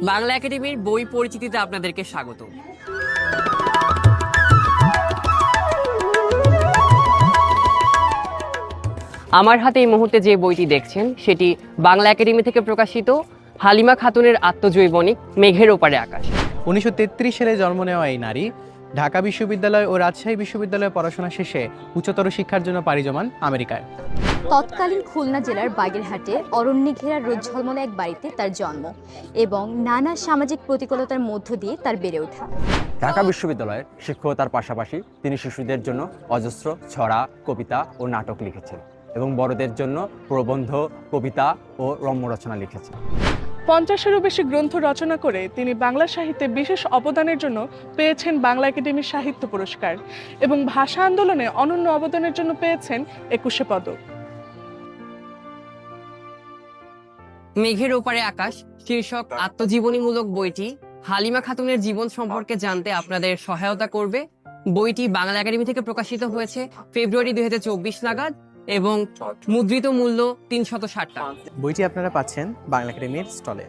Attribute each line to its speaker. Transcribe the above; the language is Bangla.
Speaker 1: বাংলা একাডেমির বই পরিচিতিতে আপনাদেরকে স্বাগত। আমার হাতে এই মুহূর্তে যে বইটি দেখছেন সেটি বাংলা একাডেমি থেকে প্রকাশিত হালিমা খাতুনের আত্মজৈবনিক মেঘের ওপারে আকাশ।
Speaker 2: 1933 সালে জন্ম নেওয়া এই নারী ঢাকা বিশ্ববিদ্যালয় ও রাজশাহী বিশ্ববিদ্যালয়ে পড়াশোনা শেষে উচ্চতর শিক্ষার জন্য পাড়ি জমান আমেরিকায়।
Speaker 3: তৎকালীন খুলনা জেলার বাগেরহাটে অরণ্যে ঘেরা রোদ ঝলমলে এক বাড়িতে তার জন্ম এবং নানা সামাজিক প্রতিকূলতার মধ্য দিয়ে তার বেড়ে ওঠা।
Speaker 4: ঢাকা বিশ্ববিদ্যালয়ের শিক্ষকতার পাশাপাশি তিনি শিশুদের জন্য অজস্র ছড়া, কবিতা ও নাটক লিখেছেন এবং বড়দের জন্য প্রবন্ধ, কবিতা ও রম্য রচনা লিখেছেন।
Speaker 5: 50-এরও বেশি গ্রন্থ রচনা করে তিনি বাংলা সাহিত্যে বিশেষ অবদানের জন্য পেয়েছেন বাংলা একাডেমির সাহিত্য পুরস্কার এবং ভাষা আন্দোলনে অনন্য অবদানের জন্য পেয়েছেন 21শে পদক।
Speaker 1: মেঘের ওপারে আকাশ শীর্ষক আত্মজীবনীমূলক বইটি হালিমা খাতুনের জীবন সম্পর্কে জানতে আপনাদের সহায়তা করবে। বইটি বাংলা একাডেমি থেকে প্রকাশিত হয়েছে ফেব্রুয়ারি 2024 নাগাদ এবং মুদ্রিত মূল্য 360 টাকা।
Speaker 2: বইটি আপনারা পাচ্ছেন বাংলা একাডেমির স্টলে।